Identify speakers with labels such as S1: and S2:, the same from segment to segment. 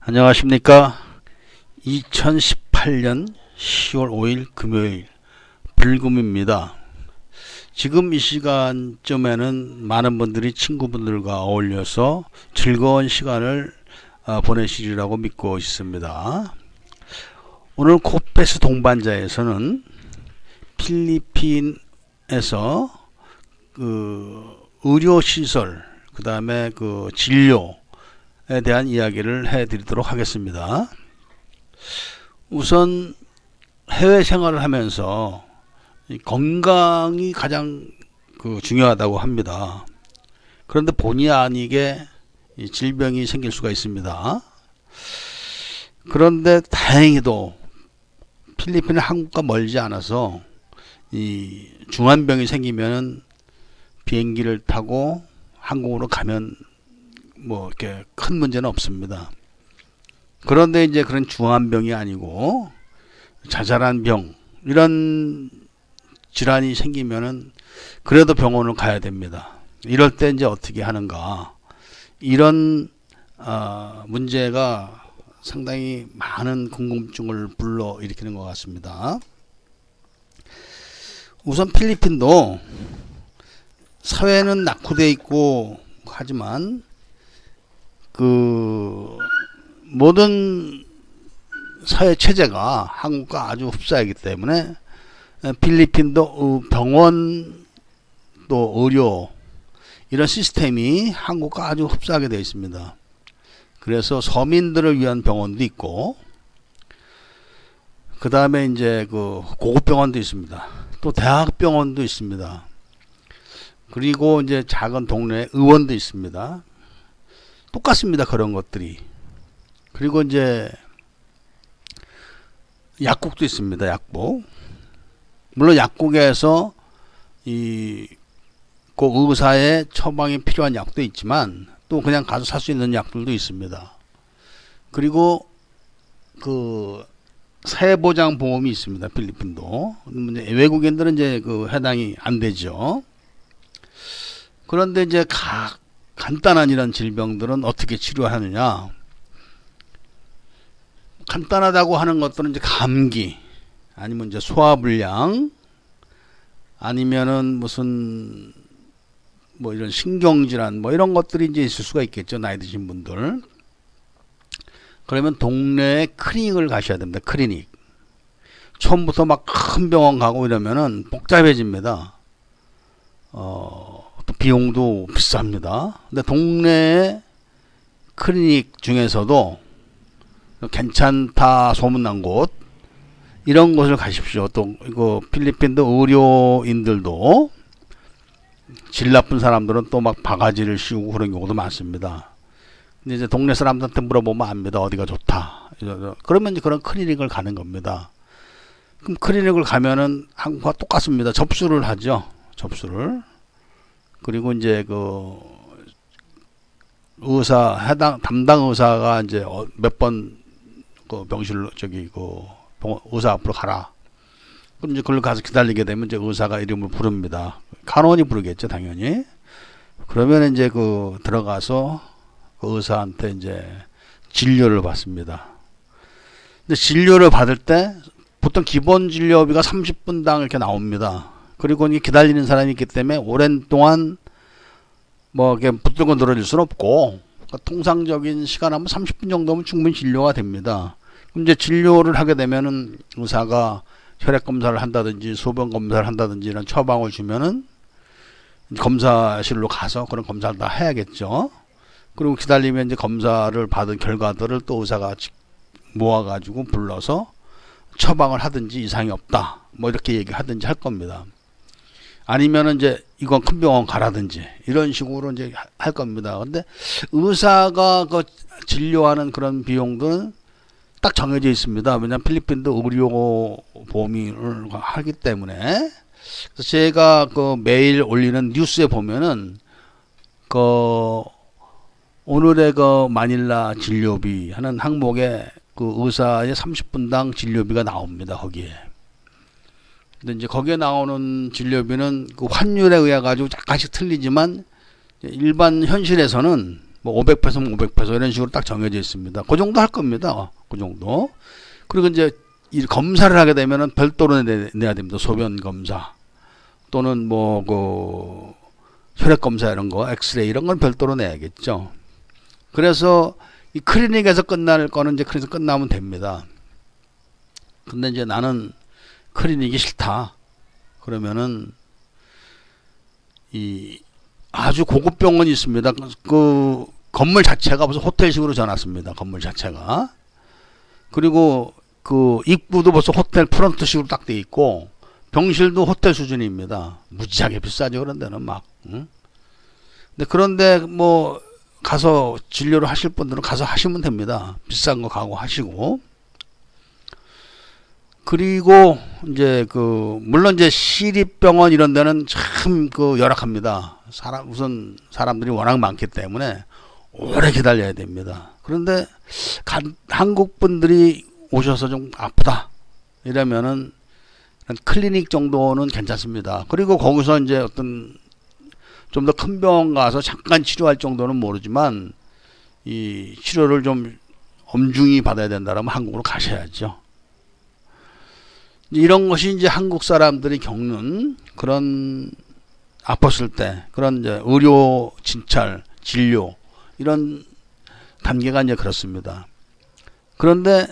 S1: 안녕하십니까. 2018년 10월 5일 금요일 불금입니다. 지금 이 시간쯤에는 많은 분들이 친구분들과 어울려서 즐거운 시간을 보내시리라고 믿고 있습니다. 오늘 코페스 동반자에서는 필리핀에서 의료시설, 그 다음에 진료에 대한 이야기를 해드리도록 하겠습니다. 우선 해외 생활을 하면서 건강이 가장 중요하다고 합니다. 그런데 본의 아니게 질병이 생길 수가 있습니다. 그런데 다행히도 필리핀은 한국과 멀지 않아서 이 중환병이 생기면 비행기를 타고 한국으로 가면 이렇게 큰 문제는 없습니다. 그런데 이제 그런 중환병이 아니고 자잘한 병, 이런 질환이 생기면은 그래도 병원을 가야 됩니다. 이럴 때 이제 어떻게 하는가? 이런 문제가 상당히 많은 궁금증을 불러일으키는 것 같습니다. 우선 필리핀도 사회는 낙후되어 있고 하지만 모든 사회 체제가 한국과 아주 흡사하기 때문에 필리핀도 병원 또 의료 이런 시스템이 한국과 아주 흡사하게 되어 있습니다. 그래서 서민들을 위한 병원도 있고, 그 다음에 이제 고급 병원도 있습니다. 또 대학병원도 있습니다. 그리고 이제 작은 동네 의원도 있습니다. 똑같습니다. 그런 것들이. 그리고 이제 약국도 있습니다. 약국. 물론 약국에서 그 의사의 처방이 필요한 약도 있지만 또 그냥 가서 살 수 있는 약들도 있습니다. 그리고 사회보장보험이 있습니다. 필리핀도. 외국인들은 이제 해당이 안 되죠. 그런데 이제 간단한 이런 질병들은 어떻게 치료하느냐? 간단하다고 하는 것들은 이제 감기, 아니면 이제 소화불량, 아니면은 무슨 이런 신경질환 이런 것들이 이제 있을 수가 있겠죠. 나이 드신 분들. 그러면 동네에 클리닉을 가셔야 됩니다. 클리닉. 처음부터 막 큰 병원 가고 이러면은 복잡해집니다. 또 비용도 비쌉니다. 근데 동네에 클리닉 중에서도 괜찮다 소문난 곳, 이런 곳을 가십시오. 또 필리핀도 의료인들도 질 나쁜 사람들은 또 막 바가지를 씌우고 그런 경우도 많습니다. 근데 이제 동네 사람들한테 물어보면 압니다. 어디가 좋다. 그러면 이제 그런 클리닉을 가는 겁니다. 그럼 클리닉을 가면은 한국과 똑같습니다. 접수를 하죠. 접수를. 그리고 이제 담당 의사가 이제 몇 번 병실로 의사 앞으로 가라. 그럼 이제 그걸 가서 기다리게 되면 이제 의사가 이름을 부릅니다. 간호원이 부르겠죠, 당연히. 그러면 이제 들어가서 의사한테 이제 진료를 받습니다. 근데 진료를 받을 때 보통 기본 진료비가 30분당 이렇게 나옵니다. 그리고 기다리는 사람이 있기 때문에 오랜 동안 이렇게 붙들고 늘어질 수는 없고, 통상적인 시간 하면 30분 정도면 충분히 진료가 됩니다. 그럼 이제 진료를 하게 되면은 의사가 혈액 검사를 한다든지 소변 검사를 한다든지 이런 처방을 주면은 검사실로 가서 그런 검사를 다 해야겠죠. 그리고 기다리면 이제 검사를 받은 결과들을 또 의사가 모아가지고 불러서 처방을 하든지 이상이 없다. 이렇게 얘기하든지 할 겁니다. 아니면은 이제 이건 큰 병원 가라든지 이런 식으로 이제 할 겁니다. 근데 의사가 진료하는 그런 비용들은 딱 정해져 있습니다. 왜냐하면 필리핀도 의료 보험을 하기 때문에. 그래서 제가 매일 올리는 뉴스에 보면은 오늘의 마닐라 진료비 하는 항목에 의사의 30분당 진료비가 나옵니다. 거기에. 근데 이제 거기에 나오는 진료비는 환율에 의해 가지고 약간씩 틀리지만 일반 현실에서는 뭐 500페소면 500페소 이런 식으로 딱 정해져 있습니다. 그 정도 할 겁니다. 그 정도. 그리고 이제 이 검사를 하게 되면은 별도로 내야 됩니다. 소변 검사 또는 뭐 그 혈액 검사 이런 거, 엑스레이 이런 건 별도로 내야겠죠. 그래서 이 클리닉에서 끝날 거는 이제 그래서 끝나면 됩니다. 근데 이제 나는 클리닉이 싫다. 그러면은 이 아주 고급 병원이 있습니다. 그 건물 자체가 무슨 호텔식으로 지어놨습니다. 건물 자체가. 그리고 그 입구도 벌써 호텔 프런트식으로 딱 돼 있고 병실도 호텔 수준입니다. 무지하게 비싸죠. 그런 데는 막. 응? 근데 그런데 뭐 가서 진료를 하실 분들은 가서 하시면 됩니다. 비싼 거 가고 하시고. 그리고 이제 그 물론 이제 시립병원 이런 데는 참 그 열악합니다. 우선 사람들이 워낙 많기 때문에 오래 기다려야 됩니다. 그런데 한국 분들이 오셔서 좀 아프다 이러면은 클리닉 정도는 괜찮습니다. 그리고 거기서 이제 어떤 좀 더 큰 병원 가서 잠깐 치료할 정도는 모르지만 이 치료를 좀 엄중히 받아야 된다라면 한국으로 가셔야죠. 이런 것이 이제 한국 사람들이 겪는 그런 아팠을 때 그런 이제 의료 진찰, 진료 이런 단계가 이제 그렇습니다. 그런데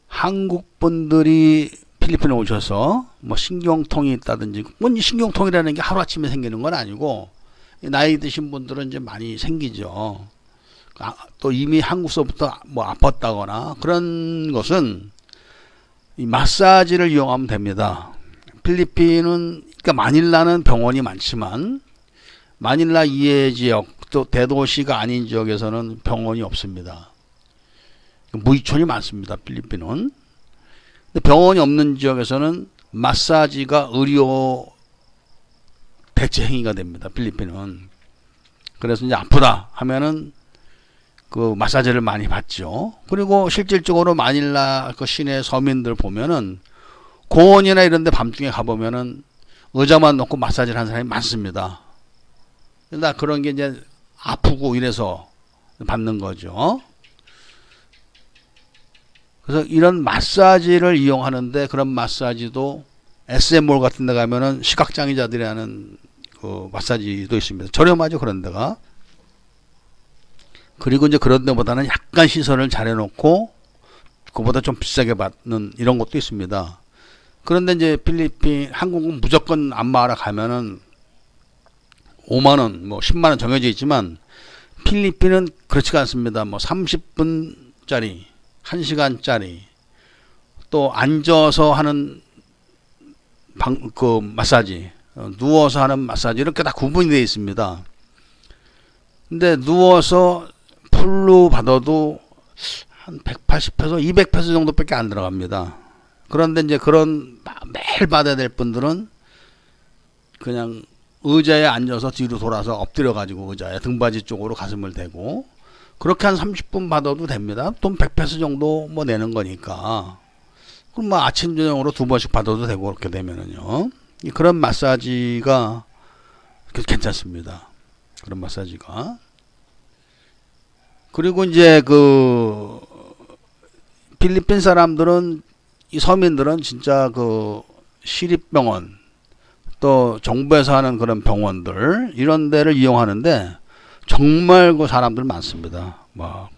S1: 한국 분들이 필리핀에 오셔서 뭐 신경통이 있다든지, 뭐 신경통이라는 게 하루아침에 생기는 건 아니고 나이 드신 분들은 이제 많이 생기죠. 또 이미 한국서부터 뭐 아팠다거나 그런 것은 이 마사지를 이용하면 됩니다. 필리핀은 그러니까 마닐라는 병원이 많지만 마닐라 이외 지역 또 대도시가 아닌 지역에서는 병원이 없습니다. 무이촌이 많습니다. 필리핀은. 근데 병원이 없는 지역에서는 마사지가 의료 대체 행위가 됩니다. 필리핀은. 그래서 이제 아프다 하면은 그 마사지를 많이 받죠. 그리고 실질적으로 마닐라 그 시내 서민들 보면은 공원이나 이런 데 밤중에 가보면은 의자만 놓고 마사지를 하는 사람이 많습니다. 나 그런 게 이제 아프고 이래서 받는 거죠. 그래서 이런 마사지를 이용하는데 그런 마사지도 SM몰 같은 데 가면은 시각장애자들이 하는 그 마사지도 있습니다. 저렴하죠, 그런 데가. 그리고 이제 그런 데보다는 약간 시설을 잘 해놓고 그보다 좀 비싸게 받는 이런 것도 있습니다. 그런데 이제 필리핀, 한국은 무조건 안마하러 가면은 5만원, 뭐 10만원 정해져 있지만 필리핀은 그렇지가 않습니다. 뭐 30분짜리, 1시간짜리, 또 앉아서 하는 그 마사지, 누워서 하는 마사지 이렇게 다 구분이 되어 있습니다. 근데 누워서 풀로 받아도 한 180페소, 200페소 정도밖에 안 들어갑니다. 그런데 이제 그런 매일 받아야 될 분들은 그냥 의자에 앉아서 뒤로 돌아서 엎드려 가지고 의자에 등받이 쪽으로 가슴을 대고 그렇게 한 30분 받아도 됩니다. 돈 100페소 정도 뭐 내는 거니까. 그럼 뭐 아침 저녁으로 2번씩 받아도 되고 그렇게 되면은요. 그런 마사지가 괜찮습니다. 그런 마사지가. 그리고 이제 그 필리핀 사람들은 이 서민들은 진짜 그 시립병원 또 정부에서 하는 그런 병원들 이런 데를 이용하는데 정말 그 사람들 많습니다. 막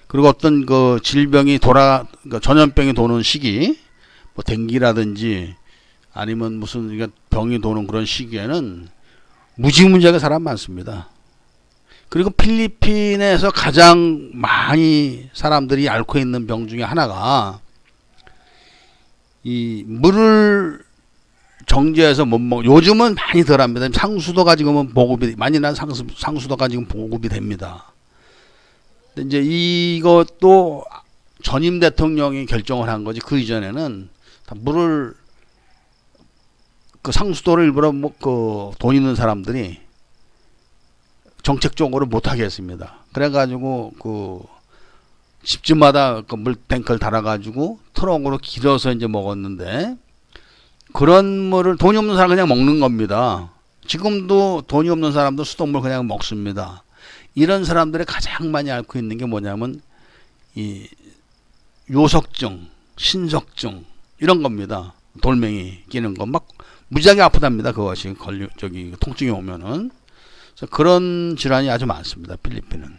S1: 그리고 어떤 그 질병이 그러니까 전염병이 도는 시기, 뭐 댕기라든지 아니면 무슨 병이 도는 그런 시기에는 무지무지하게 사람 많습니다. 그리고 필리핀에서 가장 많이 사람들이 앓고 있는 병 중에 하나가 이 물을 정제해서 못 먹. 요즘은 많이 덜합니다. 상수도가 지금은 보급이 많이 난 상수도가 지금 보급이 됩니다. 근데 이제 이것도 전임 대통령이 결정을 한 거지. 그 이전에는 다 물을 그 상수도를 일부러 뭐 그 돈 있는 사람들이 정책적으로 못하게 했습니다. 그래가지고 그 집집마다 그 물탱크를 달아가지고 트럭으로 길어서 이제 먹었는데 그런 물을 돈이 없는 사람 그냥 먹는 겁니다. 지금도 돈이 없는 사람도 수돗물 그냥 먹습니다. 이런 사람들이 가장 많이 앓고 있는 게 뭐냐면 이 요석증, 신석증 이런 겁니다. 돌멩이 끼는 거 막 무지하게 아프답니다. 그것이 통증이 오면은. 그래서 그런 질환이 아주 많습니다. 필리핀은.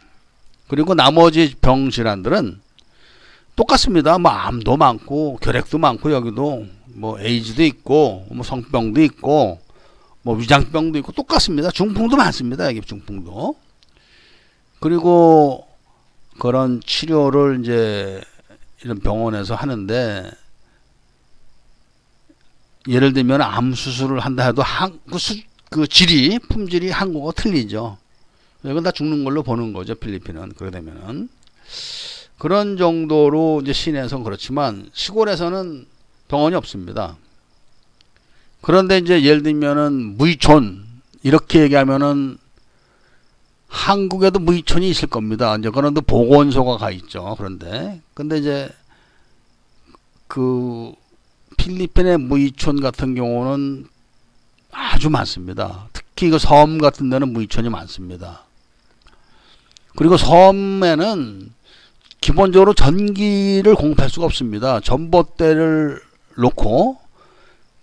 S1: 그리고 나머지 병 질환들은 똑같습니다. 뭐 암도 많고 결핵도 많고 여기도 뭐 에이즈도 있고 뭐 성병도 있고 뭐 위장병도 있고 똑같습니다. 중풍도 많습니다. 여기 중풍도. 그리고 그런 치료를 이제 이런 병원에서 하는데 예를 들면 암 수술을 한다 해도 그 품질이 한국어 틀리죠. 이건 다 죽는 걸로 보는 거죠. 필리핀은. 그러게 되면은. 그런 정도로 이제 시내에서는 그렇지만 시골에서는 병원이 없습니다. 그런데 이제 예를 들면은 무이촌 이렇게 얘기하면은 한국에도 무이촌이 있을 겁니다. 이제 그런데 보건소가 가 있죠. 그런데 근데 이제 그 필리핀의 무이촌 같은 경우는 아주 많습니다. 특히 그 섬 같은 데는 무이촌이 많습니다. 그리고 섬에는 기본적으로 전기를 공급할 수가 없습니다. 전봇대를 놓고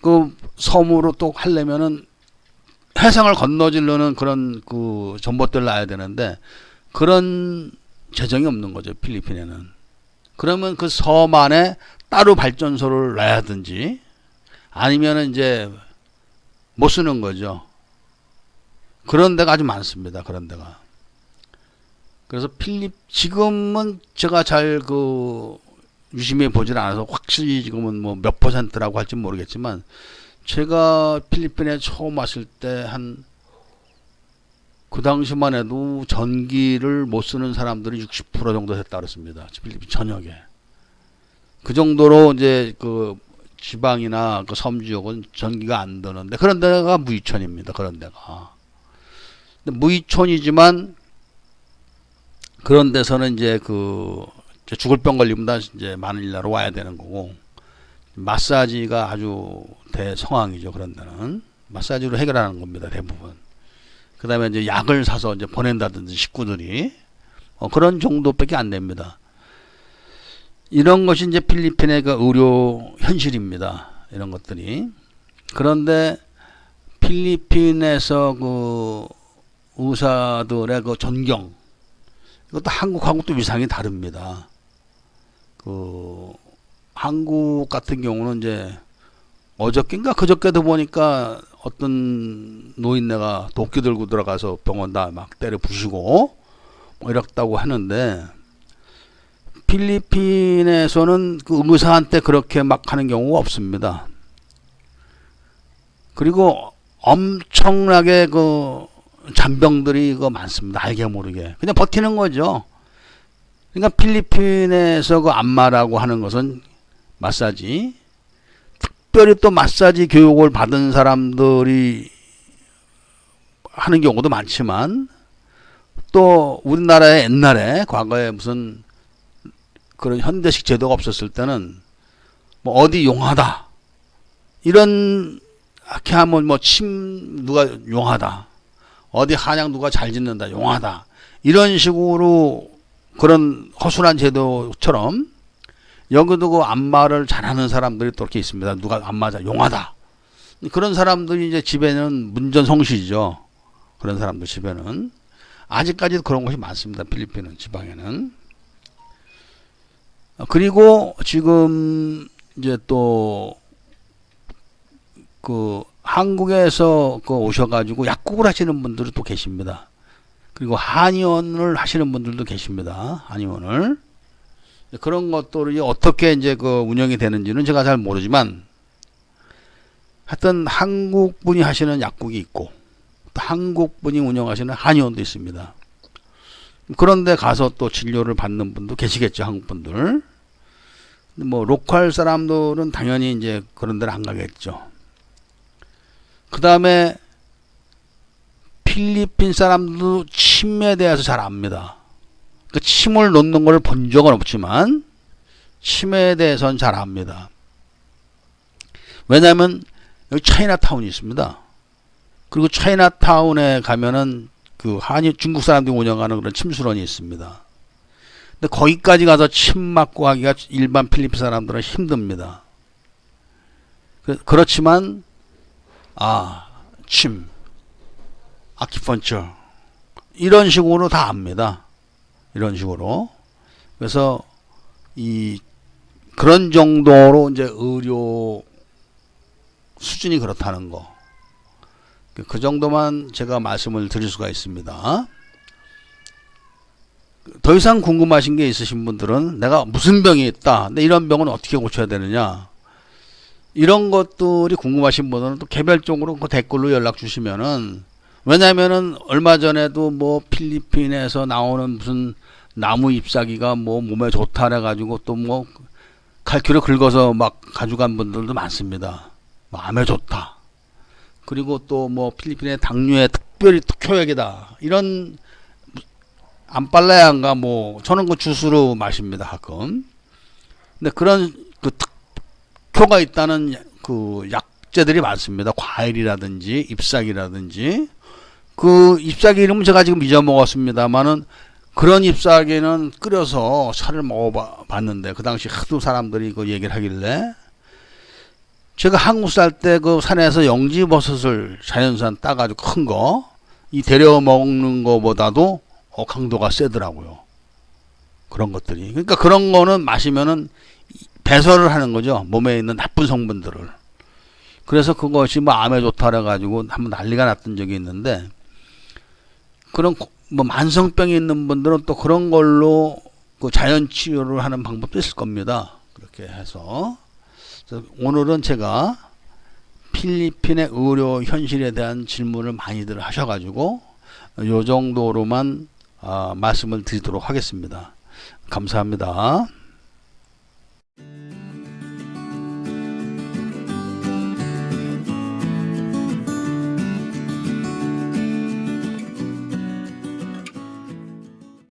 S1: 그 섬으로 또 하려면은 해상을 건너지려는 그런 그 전봇대를 놔야 되는데 그런 재정이 없는 거죠. 필리핀에는. 그러면 그 섬 안에 따로 발전소를 놔야든지 아니면은 이제 못 쓰는 거죠. 그런 데가 아주 많습니다. 그런 데가. 그래서 지금은 제가 잘 유심히 보질 않아서 확실히 지금은 뭐 몇 %라고 할지 모르겠지만 제가 필리핀에 처음 왔을 때 그 당시만 해도 전기를 못 쓰는 사람들이 60% 정도 됐다 그랬습니다. 필리핀 전역에. 그 정도로 이제 그 지방이나 그 섬 지역은 전기가 안 드는데 그런 데가 무이촌입니다. 그런 데가. 근데 무이촌이지만 그런 데서는 이제 죽을 병 걸리면 이제 마닐라로 와야 되는 거고 마사지가 아주 대성황이죠. 그런 데는 마사지로 해결하는 겁니다. 대부분. 그 다음에 이제 약을 사서 이제 보낸다든지 식구들이 그런 정도밖에 안 됩니다. 이런 것이 이제 필리핀의 그 의료 현실입니다. 이런 것들이. 그런데 필리핀에서 그 의사들의 그 존경 이것도 한국하고 또 위상이 다릅니다. 한국 같은 경우는 이제 어저께인가 그저께도 보니까 어떤 노인네가 도끼 들고 들어가서 병원 다 막 때려 부시고 뭐 이랬다고 하는데 필리핀에서는 그 의사한테 그렇게 막 하는 경우가 없습니다. 그리고 엄청나게 잔병들이 많습니다. 알게 모르게. 그냥 버티는 거죠. 그러니까 필리핀에서 안마라고 하는 것은 마사지. 특별히 또 마사지 교육을 받은 사람들이 하는 경우도 많지만 또 우리나라의 옛날에 과거에 무슨 그런 현대식 제도가 없었을 때는 뭐 어디 용하다. 이런 이렇게 하면 뭐 누가 용하다. 어디 한약 누가 잘 짓는다. 용하다. 이런 식으로 그런 허술한 제도처럼 여기도 그 안마를 잘하는 사람들이 또 이렇게 있습니다. 누가 안마 잘 용하다. 그런 사람들이 이제 집에는 문전성시죠. 그런 사람들 집에는 아직까지도 그런 것이 많습니다. 필리핀은 지방에는. 그리고 지금 이제 또 한국에서 오셔가지고 약국을 하시는 분들이 또 계십니다. 그리고 한의원을 하시는 분들도 계십니다. 한의원을. 그런 것들이 어떻게 이제 운영이 되는지는 제가 잘 모르지만 하여튼 한국 분이 하시는 약국이 있고 또 한국 분이 운영하시는 한의원도 있습니다. 그런데 가서 또 진료를 받는 분도 계시겠죠. 한국 분들. 뭐 로컬 사람들은 당연히 이제 그런 데를 안 가겠죠. 그 다음에 필리핀 사람도 침에 대해서 잘 압니다. 그 침을 놓는 걸 본 적은 없지만 침에 대해서는 잘 압니다. 왜냐하면 여기 차이나타운이 있습니다. 그리고 차이나타운에 가면은 그 한일 중국 사람들이 운영하는 그런 침수론이 있습니다. 근데 거기까지 가서 침 맞고 하기가 일반 필리핀 사람들은 힘듭니다. 그렇지만 침, 아키펀처 이런 식으로 다 압니다. 이런 식으로. 그래서 그런 정도로 이제 의료 수준이 그렇다는 거. 그 정도만 제가 말씀을 드릴 수가 있습니다. 더 이상 궁금하신 게 있으신 분들은 내가 무슨 병이 있다. 근데 이런 병은 어떻게 고쳐야 되느냐. 이런 것들이 궁금하신 분들은 또 개별적으로 그 댓글로 연락 주시면은, 왜냐면은 얼마 전에도 뭐 필리핀에서 나오는 무슨 나무 잎사귀가 뭐 몸에 좋다 해가지고 또 뭐 칼큐를 긁어서 막 가져간 분들도 많습니다. 뭐 암에 좋다. 그리고 또 뭐 필리핀의 당뇨에 특별히 특효약이다. 이런 암빨라양가 뭐 저는 그 주스로 마십니다 가끔. 근데 그런 그 특효가 있다는 그 약재들이 많습니다. 과일이라든지 잎사귀라든지. 그 잎사귀 이름은 제가 지금 잊어먹었습니다만은 그런 잎사귀는 끓여서 차를 먹어봤는데 그 당시 하도 사람들이 그 얘기를 하길래 제가 한국 살 때 그 산에서 영지버섯을 자연산 따가지고 큰 거 이 데려 먹는 거보다도 강도가 세더라고요. 그런 것들이. 그러니까 그런 거는 마시면은 배설을 하는 거죠. 몸에 있는 나쁜 성분들을. 그래서 그것이 뭐 암에 좋다 그래가지고 한번 난리가 났던 적이 있는데, 그런 뭐 만성병이 있는 분들은 또 그런 걸로 그 자연 치료를 하는 방법도 있을 겁니다. 그렇게 해서 오늘은 제가 필리핀의 의료 현실에 대한 질문을 많이들 하셔가지고 요 정도로만 말씀을 드리도록 하겠습니다. 감사합니다.